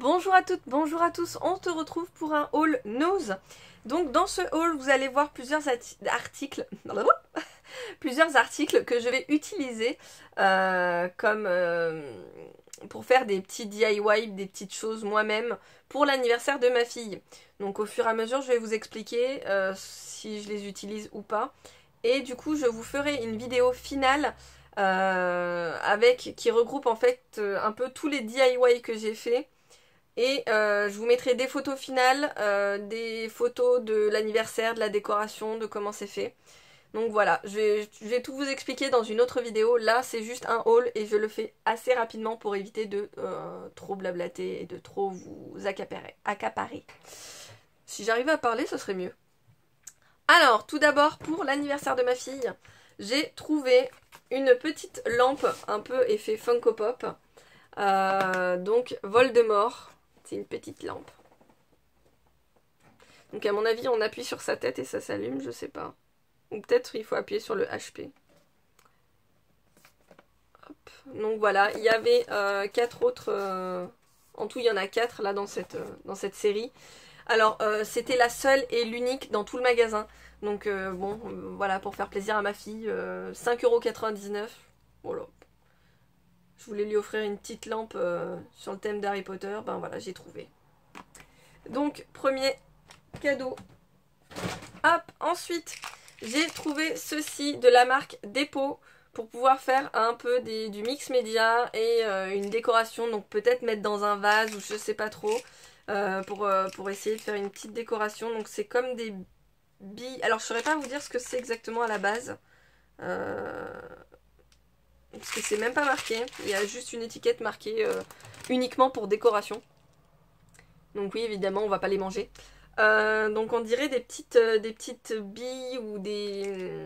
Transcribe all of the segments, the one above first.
Bonjour à toutes, bonjour à tous, on se retrouve pour un haul nose. Donc dans ce haul, vous allez voir plusieurs articles que je vais utiliser pour faire des petits DIY, des petites choses moi-même pour l'anniversaire de ma fille. Donc au fur et à mesure, je vais vous expliquer si je les utilise ou pas. Et du coup, je vous ferai une vidéo finale qui regroupe en fait un peu tous les DIY que j'ai fait. Et je vous mettrai des photos finales, des photos de l'anniversaire, de la décoration, de comment c'est fait. Donc voilà, je vais tout vous expliquer dans une autre vidéo. Là, c'est juste un haul et je le fais assez rapidement pour éviter de trop blablater et de trop vous accaparer. Si j'arrivais à parler, ce serait mieux. Alors, tout d'abord, pour l'anniversaire de ma fille, j'ai trouvé une petite lampe un peu effet Funko Pop. Donc, Voldemort. C'est une petite lampe. Donc à mon avis, on appuie sur sa tête et ça s'allume, je sais pas. Ou peut-être il faut appuyer sur le HP. Hop. Donc voilà, il y avait 4 autres... En tout, il y en a 4 là dans cette série. Alors, c'était la seule et l'unique dans tout le magasin. Donc bon, voilà, pour faire plaisir à ma fille, 5,99 €. Voilà. Je voulais lui offrir une petite lampe sur le thème d'Harry Potter. Ben voilà, j'ai trouvé. Donc, premier cadeau. Hop, ensuite, j'ai trouvé ceci de la marque Dépôt pour pouvoir faire un peu du mix média et une décoration. Donc, peut-être mettre dans un vase ou je sais pas trop pour essayer de faire une petite décoration. Donc, c'est comme des billes. Alors, je saurais pas vous dire ce que c'est exactement à la base. Parce que c'est même pas marqué, il y a juste une étiquette marquée uniquement pour décoration. Donc oui, évidemment, on va pas les manger. Donc on dirait des petites billes ou des...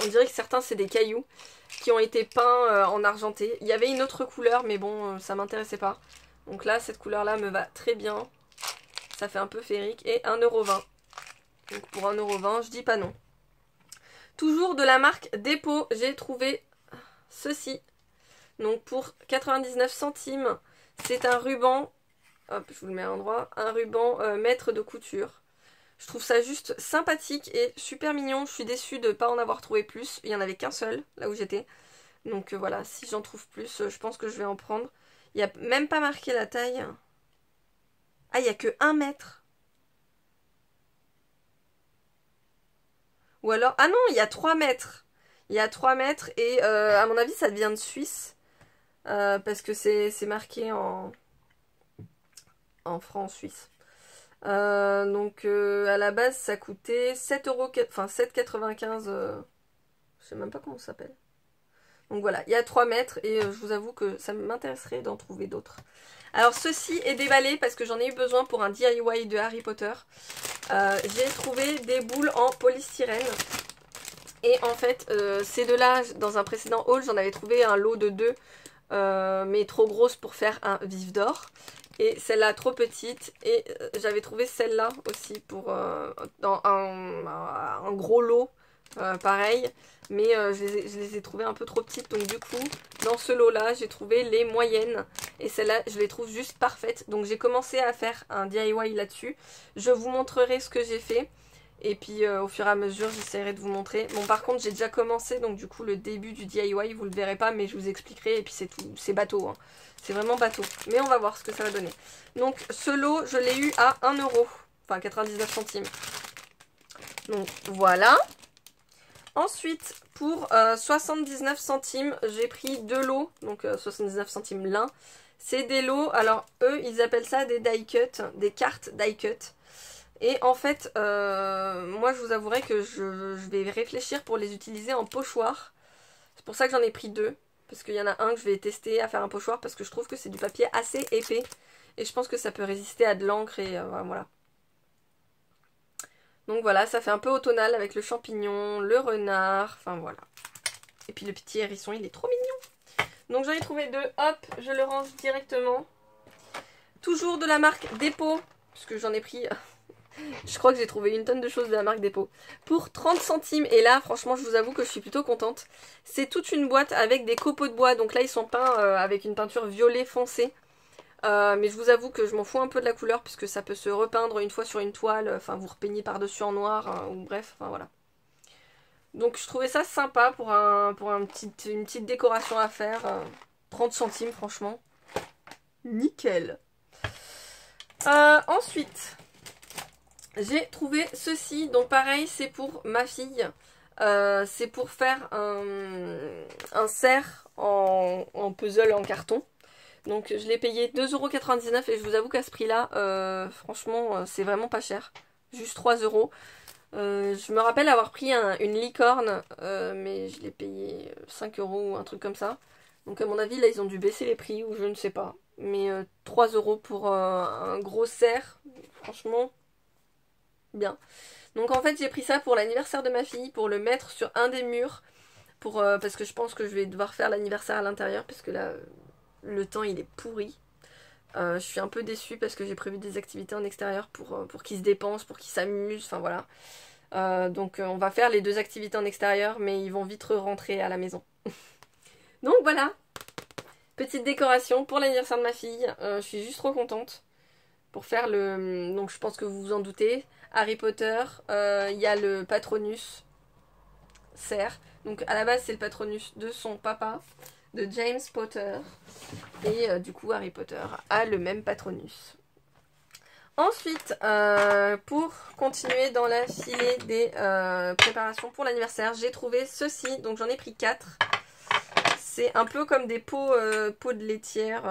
On dirait que certains c'est des cailloux qui ont été peints en argenté. Il y avait une autre couleur, mais bon, ça m'intéressait pas. Donc là, cette couleur-là me va très bien. Ça fait un peu féerique. Et 1,20 €. Donc pour 1,20 €, je dis pas non. Toujours de la marque Dépôt, j'ai trouvé... ceci, donc pour 99 centimes, c'est un ruban, hop, je vous le mets à l'endroit, un ruban maître de couture. Je trouve ça juste sympathique et super mignon. Je suis déçue de ne pas en avoir trouvé plus. Il n'y en avait qu'un seul, là où j'étais. Donc voilà, si j'en trouve plus, je pense que je vais en prendre. Il n'y a même pas marqué la taille. Ah, il n'y a que 1 mètre. Ou alors, ah non, il y a 3 mètres. Il y a 3 mètres et à mon avis ça vient de Suisse. Parce que c'est marqué en francs suisses. Donc à la base ça coûtait 7 €, enfin 7,95 €. Je sais même pas comment ça s'appelle. Donc voilà, il y a 3 mètres et je vous avoue que ça m'intéresserait d'en trouver d'autres. Alors ceci est déballé parce que j'en ai eu besoin pour un DIY de Harry Potter. J'ai trouvé des boules en polystyrène. Et en fait, ces deux-là, dans un précédent haul, j'en avais trouvé un lot de 2, mais trop grosse pour faire un vif d'or. Et celle-là trop petite. Et j'avais trouvé celle-là aussi pour dans un gros lot, pareil. Mais je les ai trouvées un peu trop petites. Donc du coup, dans ce lot-là, j'ai trouvé les moyennes. Et celle-là, je les trouve juste parfaites. Donc j'ai commencé à faire un DIY là-dessus. Je vous montrerai ce que j'ai fait. Et puis au fur et à mesure j'essaierai de vous montrer. Bon par contre j'ai déjà commencé, donc du coup le début du DIY vous le verrez pas, mais je vous expliquerai. Et puis c'est tout, c'est bateau hein. C'est vraiment bateau. Mais on va voir ce que ça va donner. Donc ce lot je l'ai eu à 1 €, enfin 99 centimes. Donc voilà. Ensuite pour 79 centimes j'ai pris 2 lots, donc 79 centimes l'un. C'est des lots, alors eux ils appellent ça des die cut, des cartes die cut. Et en fait, moi je vous avouerai que je vais réfléchir pour les utiliser en pochoir. C'est pour ça que j'en ai pris 2. Parce qu'il y en a un que je vais tester à faire un pochoir parce que je trouve que c'est du papier assez épais. Et je pense que ça peut résister à de l'encre et voilà. Donc voilà, ça fait un peu automnal avec le champignon, le renard, enfin voilà. Et puis le petit hérisson, il est trop mignon. Donc j'en ai trouvé 2, hop, je le range directement. Toujours de la marque Dépôt, puisque j'en ai pris... Je crois que j'ai trouvé une tonne de choses de la marque Dépôt. Pour 30 centimes. Et là, franchement, je vous avoue que je suis plutôt contente. C'est toute une boîte avec des copeaux de bois. Donc là, ils sont peints avec une peinture violet foncé. Mais je vous avoue que je m'en fous un peu de la couleur puisque ça peut se repeindre une fois sur une toile, enfin vous repeignez par-dessus en noir, hein, ou bref, enfin voilà. Donc je trouvais ça sympa pour une petite décoration à faire. 30 centimes franchement. Nickel. Ensuite, j'ai trouvé ceci. Donc pareil, c'est pour ma fille. C'est pour faire un cerf en puzzle en carton. Donc je l'ai payé 2,99 € et je vous avoue qu'à ce prix-là, franchement, c'est vraiment pas cher. Juste 3 €. Je me rappelle avoir pris une licorne, mais je l'ai payé 5 € ou un truc comme ça. Donc à mon avis, là, ils ont dû baisser les prix ou je ne sais pas. Mais 3 € pour un gros cerf, franchement, bien. Donc en fait, j'ai pris ça pour l'anniversaire de ma fille, pour le mettre sur un des murs, parce que je pense que je vais devoir faire l'anniversaire à l'intérieur, parce que là, le temps, il est pourri. Je suis un peu déçue parce que j'ai prévu des activités en extérieur pour qu'ils se dépensent, pour qu'ils s'amusent, enfin voilà. Donc on va faire les 2 activités en extérieur, mais ils vont vite rentrer à la maison. Donc voilà, petite décoration pour l'anniversaire de ma fille. Je suis juste trop contente pour faire le... Donc je pense que vous vous en doutez, Harry Potter, il y a le Patronus cerf. Donc à la base c'est le Patronus de son papa, de James Potter. Et du coup Harry Potter a le même Patronus. Ensuite, pour continuer dans la filée des préparations pour l'anniversaire, j'ai trouvé ceci. Donc j'en ai pris 4. C'est un peu comme des pots de laitière,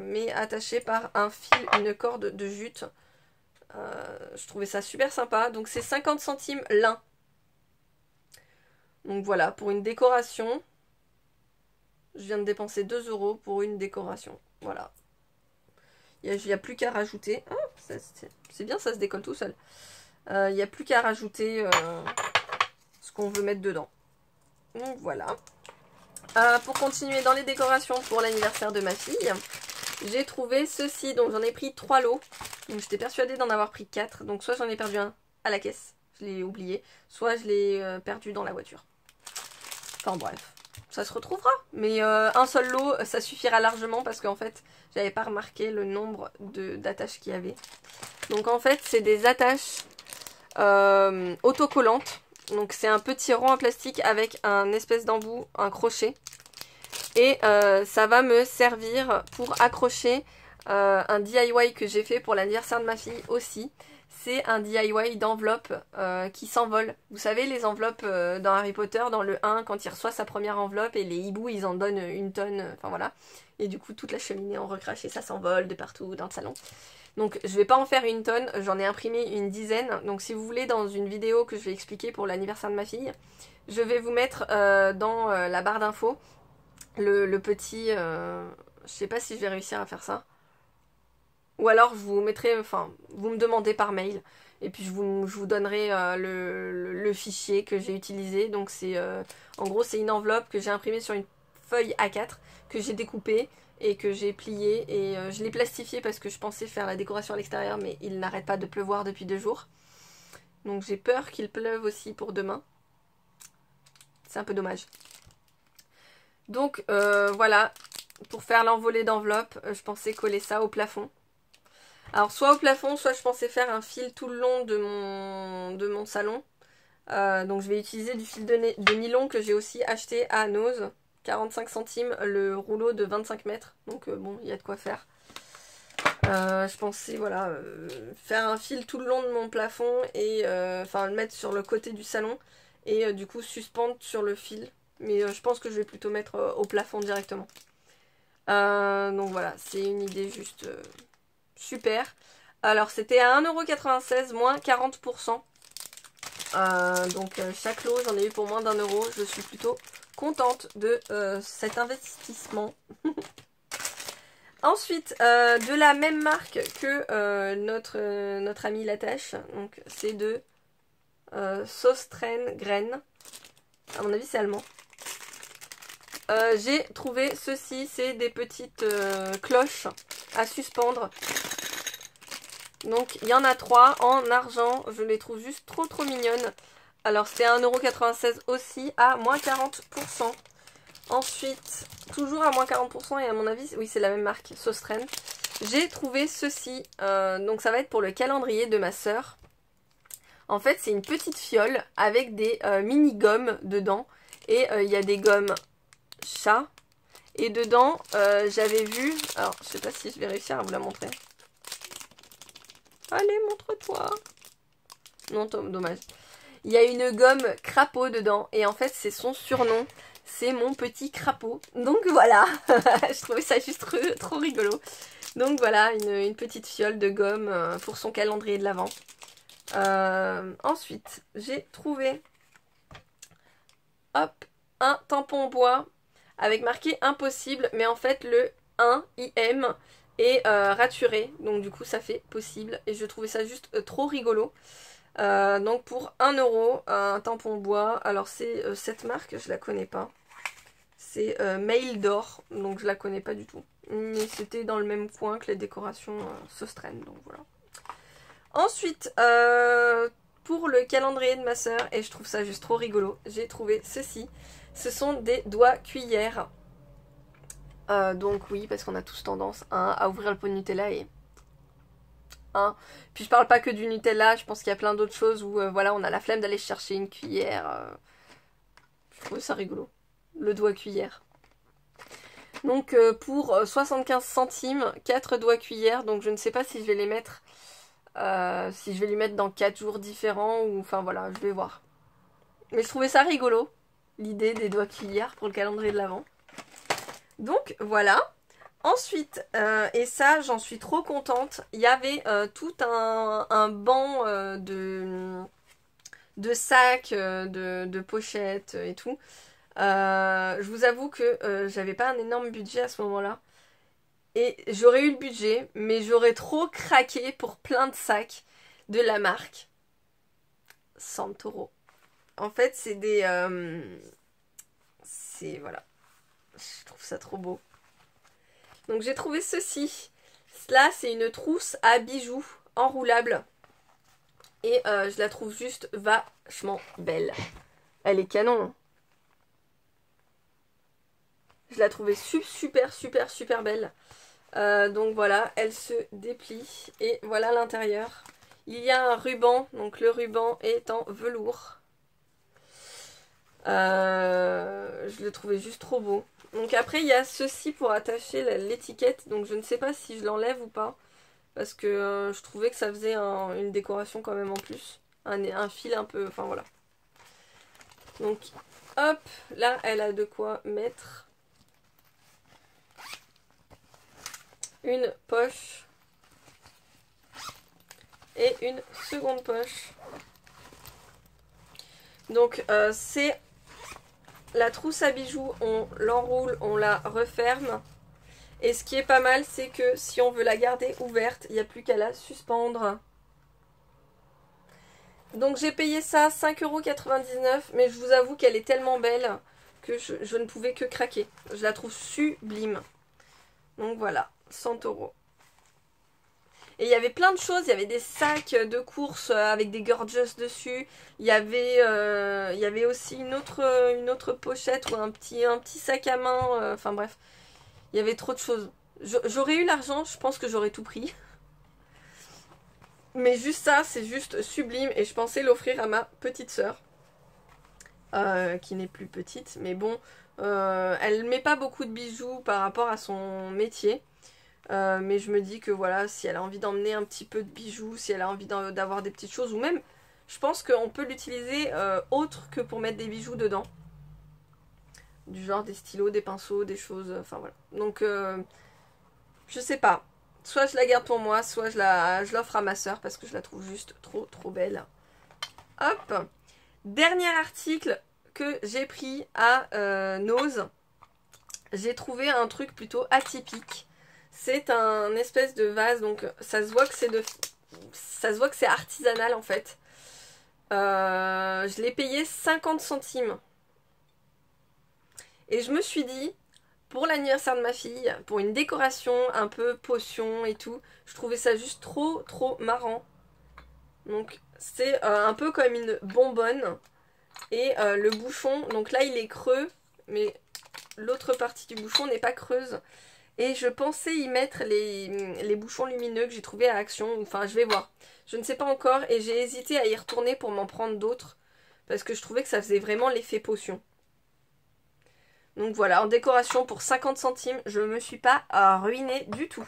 mais attachés par un fil, une corde de jute. Je trouvais ça super sympa. Donc c'est 50 centimes l'un. Donc voilà, pour une décoration, je viens de dépenser 2 € pour une décoration. Voilà. Il n'y a plus qu'à rajouter. Ah, c'est bien, ça se décolle tout seul. Il n'y a plus qu'à rajouter ce qu'on veut mettre dedans. Donc voilà. Pour continuer dans les décorations pour l'anniversaire de ma fille, j'ai trouvé ceci. Donc j'en ai pris 3 lots. Donc j'étais persuadée d'en avoir pris 4. Donc soit j'en ai perdu un à la caisse, je l'ai oublié. Soit je l'ai perdu dans la voiture. Enfin bref. Ça se retrouvera, mais un seul lot, ça suffira largement parce qu'en fait, j'avais pas remarqué le nombre d'attaches qu'il y avait. Donc en fait, c'est des attaches autocollantes. Donc c'est un petit rond en plastique avec un espèce d'embout, un crochet. Et ça va me servir pour accrocher un DIY que j'ai fait pour l'anniversaire de ma fille aussi. C'est un DIY d'enveloppe qui s'envole. Vous savez, les enveloppes dans Harry Potter, dans le 1, quand il reçoit sa première enveloppe et les hiboux, ils en donnent une tonne, enfin voilà. Et du coup, toute la cheminée en recrache et ça s'envole de partout dans le salon. Donc, je vais pas en faire une tonne, j'en ai imprimé une dizaine. Donc, si vous voulez, dans une vidéo que je vais expliquer pour l'anniversaire de ma fille, je vais vous mettre dans la barre d'infos le petit... je sais pas si je vais réussir à faire ça. Ou alors je vous mettrai, enfin, vous me demandez par mail. Et puis je vous donnerai le fichier que j'ai utilisé. Donc c'est, en gros c'est une enveloppe que j'ai imprimée sur une feuille A4 que j'ai découpée et que j'ai pliée. Et je l'ai plastifiée parce que je pensais faire la décoration à l'extérieur, mais il n'arrête pas de pleuvoir depuis 2 jours. Donc j'ai peur qu'il pleuve aussi pour demain. C'est un peu dommage. Donc voilà, pour faire l'envolée d'enveloppe, je pensais coller ça au plafond. Alors soit au plafond, soit je pensais faire un fil tout le long de mon salon. Donc je vais utiliser du fil de nylon que j'ai aussi acheté à Nose. 45 centimes le rouleau de 25 mètres. Donc bon, il y a de quoi faire. Je pensais voilà faire un fil tout le long de mon plafond et enfin le mettre sur le côté du salon. Et du coup suspendre sur le fil. Mais je pense que je vais plutôt mettre au plafond directement. Donc voilà, c'est une idée juste... super. Alors c'était à 1,96 € moins 40%. Donc chaque lot j'en ai eu pour moins d'1 €. Je suis plutôt contente de cet investissement. Ensuite de la même marque que notre ami Latache. Donc c'est de Söstrén Grene. À mon avis c'est allemand. J'ai trouvé ceci, c'est des petites cloches à suspendre. Donc il y en a 3 en argent, je les trouve juste trop mignonnes. Alors c'était à 1,96 € aussi, à moins 40%. Ensuite, toujours à moins 40% et à mon avis, oui c'est la même marque, Söstrén. j'ai trouvé ceci. Donc ça va être pour le calendrier de ma sœur. En fait, c'est une petite fiole avec des mini-gommes dedans. Et il y a des gommes chat. Et dedans, j'avais vu... Alors, je sais pas si je vais réussir à vous la montrer. Allez, montre-toi. Non, dommage. Il y a une gomme crapaud dedans. Et en fait, c'est son surnom. C'est mon petit crapaud. Donc voilà. Je trouvais ça juste trop rigolo. Donc voilà, une petite fiole de gomme pour son calendrier de l'Avent. Ensuite, j'ai trouvé... Hop, un tampon bois avec marqué impossible. Mais en fait, le 1, IM, est raturé. Donc du coup, ça fait possible. Et je trouvais ça juste trop rigolo. Donc pour 1 euro, un tampon bois. Alors c'est cette marque, je la connais pas. C'est Mail d'or, donc je la connais pas du tout. Mais c'était dans le même coin que les décorations Sostraine, donc voilà. Ensuite, pour le calendrier de ma soeur, et je trouve ça juste trop rigolo, j'ai trouvé ceci. Ce sont des doigts cuillères. Donc oui, parce qu'on a tous tendance à ouvrir le pot de Nutella et... Puis je parle pas que du Nutella, je pense qu'il y a plein d'autres choses où voilà, on a la flemme d'aller chercher une cuillère. Je trouve ça rigolo. Le doigt cuillère. Donc pour 75 centimes, 4 doigts cuillères. Donc je ne sais pas si je vais les mettre, si je vais les mettre dans 4 jours différents ou enfin voilà, je vais voir. Mais je trouvais ça rigolo, l'idée des doigts cuillères pour le calendrier de l'Avent. Donc voilà. Ensuite, et ça j'en suis trop contente, il y avait tout un banc de sacs, de pochettes et tout. Je vous avoue que j'avais pas un énorme budget à ce moment-là. Et j'aurais eu le budget, mais j'aurais trop craqué pour plein de sacs de la marque Santoro. En fait, c'est des... voilà. Je trouve ça trop beau. Donc j'ai trouvé ceci. Là, c'est une trousse à bijoux enroulable. Et je la trouve juste vachement belle. Elle est canon. Je la trouvais super belle. Donc voilà, elle se déplie. Et voilà l'intérieur. Il y a un ruban. Donc le ruban est en velours. Je le trouvais juste trop beau. Donc après il y a ceci pour attacher l'étiquette. Donc je ne sais pas si je l'enlève ou pas. Parce que je trouvais que ça faisait une décoration quand même en plus. Un fil un peu... Enfin voilà. Donc hop, là elle a de quoi mettre une poche et une seconde poche. Donc c'est la trousse à bijoux, on l'enroule, on la referme. Et ce qui est pas mal, c'est que si on veut la garder ouverte, il n'y a plus qu'à la suspendre. Donc j'ai payé ça 5,99 €, mais je vous avoue qu'elle est tellement belle que je ne pouvais que craquer. Je la trouve sublime. Donc voilà, 100 €. Et il y avait plein de choses, il y avait des sacs de course avec des gorgeous dessus. Il y avait aussi une autre pochette ou un petit sac à main. Enfin bref, il y avait trop de choses. J'aurais eu l'argent, je pense que j'aurais tout pris. Mais juste ça, c'est juste sublime. Et je pensais l'offrir à ma petite sœur. Qui n'est plus petite. Mais bon, elle met pas beaucoup de bijoux par rapport à son métier. Mais je me dis que voilà, si elle a envie d'emmener un petit peu de bijoux, si elle a envie d'avoir des petites choses, ou même, je pense qu'on peut l'utiliser autre que pour mettre des bijoux dedans. Du genre des stylos, des pinceaux, des choses, enfin voilà. Donc, je sais pas. Soit je la garde pour moi, soit je l'offre à ma soeur parce que je la trouve juste trop belle. Hop! Dernier article que j'ai pris à Nose. J'ai trouvé un truc plutôt atypique. C'est un espèce de vase, donc ça se voit que c'est artisanal en fait. Je l'ai payé 50 centimes. Et je me suis dit, pour l'anniversaire de ma fille, pour une décoration un peu potion et tout, je trouvais ça juste trop marrant. Donc c'est un peu comme une bonbonne. Et le bouchon, donc là il est creux, mais l'autre partie du bouchon n'est pas creuse. Et je pensais y mettre les bouchons lumineux que j'ai trouvés à Action. Enfin, je vais voir. Je ne sais pas encore. Et j'ai hésité à y retourner pour m'en prendre d'autres. Parce que je trouvais que ça faisait vraiment l'effet potion. Donc voilà, en décoration pour 50 centimes. Je me suis pas ruinée du tout.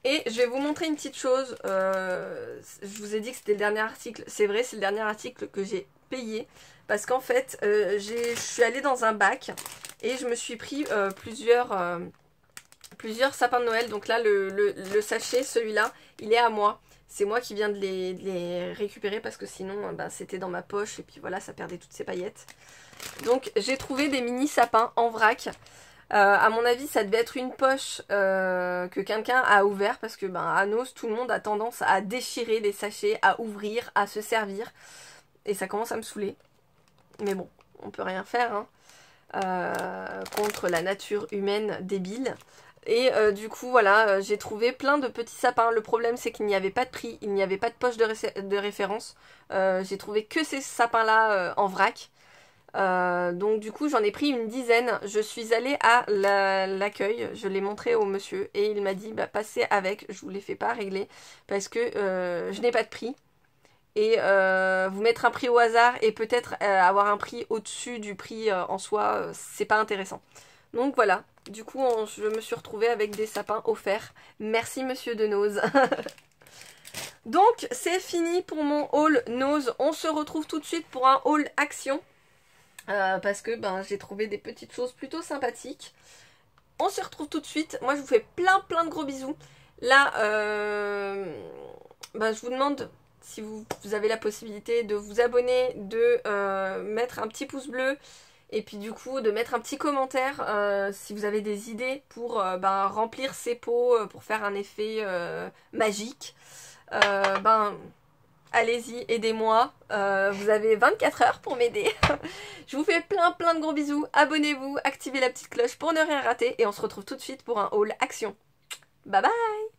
Et je vais vous montrer une petite chose. Je vous ai dit que c'était le dernier article. C'est vrai, c'est le dernier article que j'ai payé. Parce qu'en fait, je suis allée dans un bac. Et je me suis pris plusieurs sapins de Noël. Donc là, le sachet, celui-là, il est à moi. C'est moi qui viens de les récupérer parce que sinon, c'était dans ma poche. Et puis voilà, ça perdait toutes ses paillettes. Donc j'ai trouvé des mini sapins en vrac. À mon avis, ça devait être une poche que quelqu'un a ouvert. Parce que à Nos, tout le monde a tendance à déchirer les sachets, à ouvrir, à se servir. Et ça commence à me saouler. Mais bon, on peut rien faire, hein. Contre la nature humaine débile. Et du coup voilà, j'ai trouvé plein de petits sapins. Le problème c'est qu'il n'y avait pas de prix, il n'y avait pas de poche de référence. J'ai trouvé que ces sapins là en vrac. Donc du coup j'en ai pris une dizaine. Je suis allée à l'accueil, je l'ai montré au monsieur et il m'a dit passez avec, je vous les fais pas régler parce que je n'ai pas de prix. Et vous mettre un prix au hasard et peut-être avoir un prix au-dessus du prix en soi, c'est pas intéressant. Donc voilà, du coup je me suis retrouvée avec des sapins offerts. Merci monsieur de Noz. Donc c'est fini pour mon haul Noz. On se retrouve tout de suite pour un haul Action. Parce que j'ai trouvé des petites choses plutôt sympathiques. On se retrouve tout de suite. Moi je vous fais plein de gros bisous. Là, je vous demande... Si vous avez la possibilité de vous abonner, de mettre un petit pouce bleu et puis du coup de mettre un petit commentaire si vous avez des idées pour remplir ces pots pour faire un effet magique. Allez-y, aidez-moi. Vous avez 24 heures pour m'aider. Je vous fais plein de gros bisous. Abonnez-vous, activez la petite cloche pour ne rien rater et on se retrouve tout de suite pour un haul Action. Bye bye!